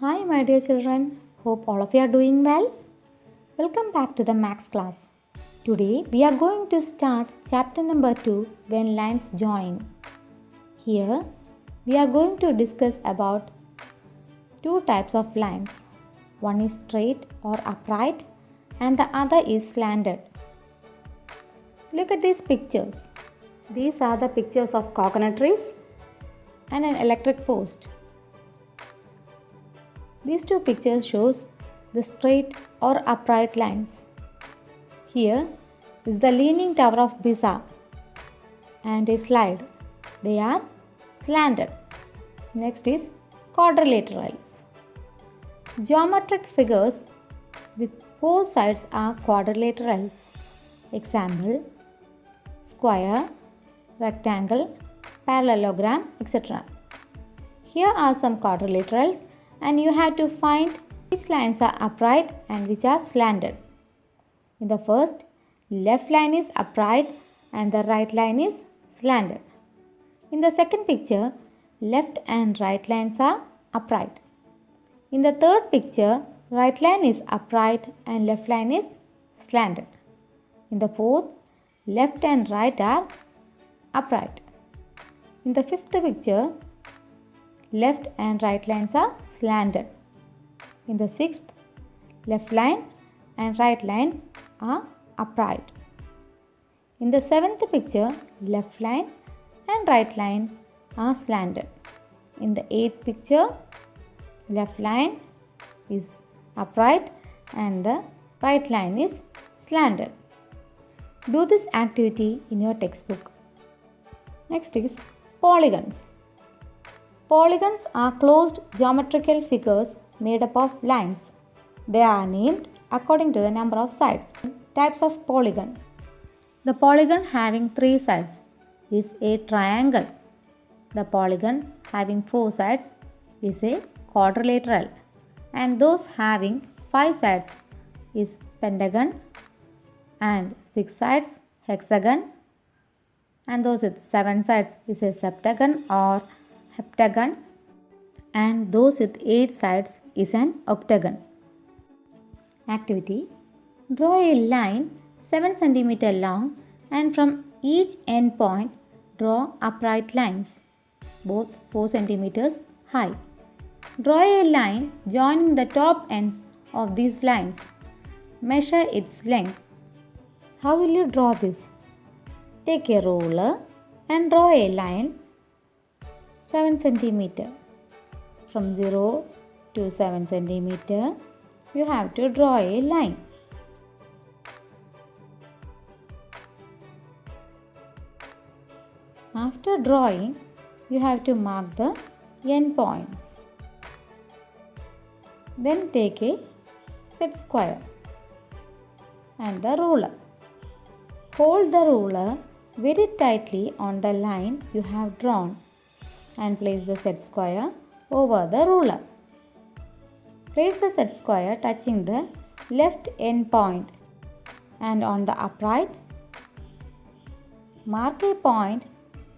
Hi, my dear children. Hope all of you are doing well. Welcome back to the Max class. Today we are going to start chapter number 2 when lines join. Here we are going to discuss about two types of lines. One is straight or upright and the other is slanted. Look at these pictures. These are the pictures of coconut trees and an electric post. These two pictures shows the straight or upright lines. Here is the Leaning Tower of Pisa and a slide. They are slanted. Next is quadrilaterals. Geometric figures with four sides are quadrilaterals. Example: square, rectangle, parallelogram, etc. Here are some quadrilaterals and you have to find which lines are upright and which are slanted. In the first, left line is upright and the right line is slanted. In the second picture, left and right lines are upright. In the third picture, right line is upright and left line is slanted. In the fourth, left and right are upright. In the fifth picture, left and right lines are slanted. In the sixth, left line and right line are upright. In the seventh picture, left line and right line are slanted. In the eighth picture, left line is upright and the right line is slanted. Do this activity in your textbook. Next is polygons. Polygons are closed geometrical figures made up of lines. They are named according to the number of sides. Types of polygons. The polygon having 3 sides is a triangle. The polygon having 4 sides is a quadrilateral. And those having 5 sides is pentagon, and 6 sides hexagon, and those with 7 sides is a septagon or heptagon, and those with 8 sides is an octagon. Activity: draw a line 7 cm long and from each end point draw upright lines, both 4 cm high. Draw a line joining the top ends of these lines. Measure its length. How will you draw this? Take a ruler and draw a line 7 cm. From 0 to 7 cm, you have to draw a line. After drawing, you have to mark the end points. Then take a set square and the ruler. Hold the ruler very tightly on the line you have drawn and place the set square over the ruler. Place the set square touching the left end point and on the upright, mark a point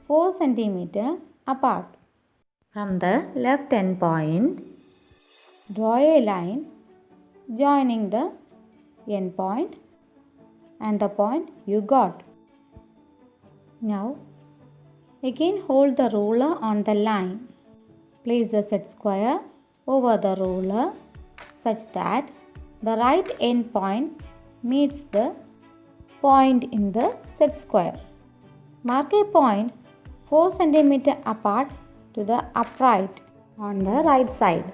4 cm apart. From the left end point, draw a line joining the end point and the point you got. Now, again hold the ruler on the line. Place the set square over the ruler such that the right end point meets the point in the set square. Mark a point 4 cm apart to the upright on the right side.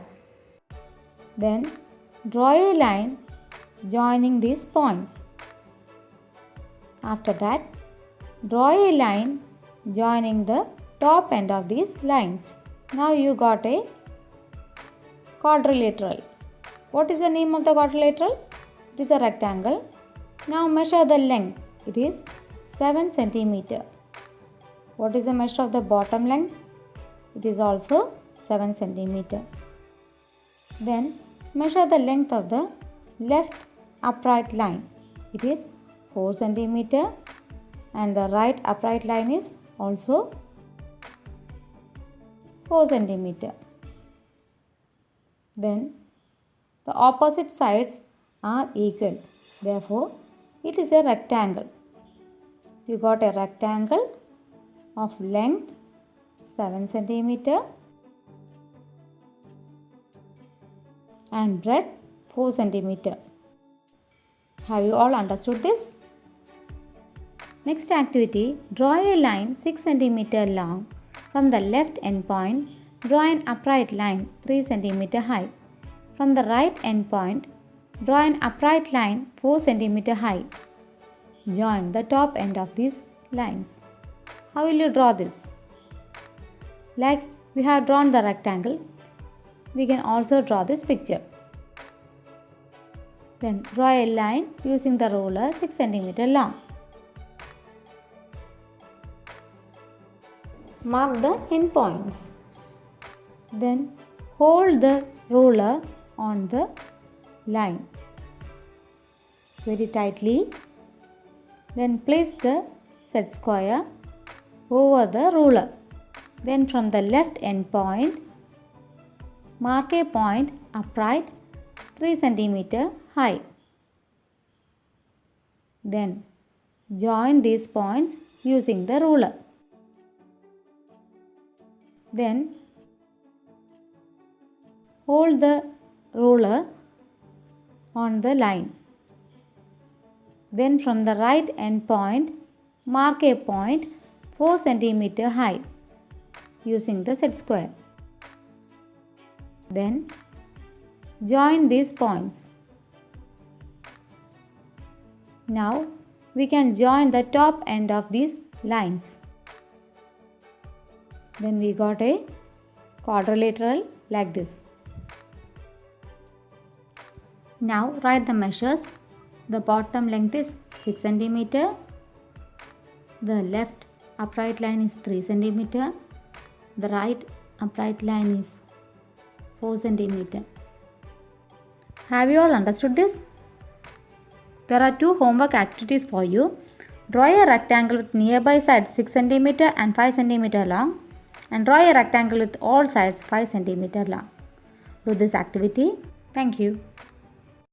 Then draw a line joining these points. After that, draw a line joining the top end of these lines. Now you got a quadrilateral. What is the name of the quadrilateral? It is a rectangle. Now measure the length. It is 7 cm. What is the measure of the bottom length? It is also 7 cm. Then measure the length of the left upright line. It is 4 cm and the right upright line is also 4 cm. Then the opposite sides are equal. Therefore, it is a rectangle. You got a rectangle of length 7 cm and breadth 4 cm. Have you all understood this? Next activity, draw a line 6 cm long. From the left end point, draw an upright line 3 cm high. From the right end point, draw an upright line 4 cm high. Join the top end of these lines. How will you draw this? Like we have drawn the rectangle, we can also draw this picture. Then draw a line using the ruler 6 cm long. Mark the endpoints. Then hold the ruler on the line very tightly. Then place the set square over the ruler. Then from the left end point, mark a point upright 3 cm high. Then join these points using the ruler. Then hold the ruler on the line. Then from the right end point, mark a point 4 cm high using the set square. Then join these points. Now we can join the top end of these lines. Then we got a quadrilateral like this. Now write the measures. The bottom length is 6 cm. The left upright line is 3 cm. The right upright line is 4 cm. Have you all understood this? There are two homework activities for you. Draw a rectangle with nearby sides 6 cm and 5 cm long, and draw a rectangle with all sides 5 cm long. Do this activity. Thank you.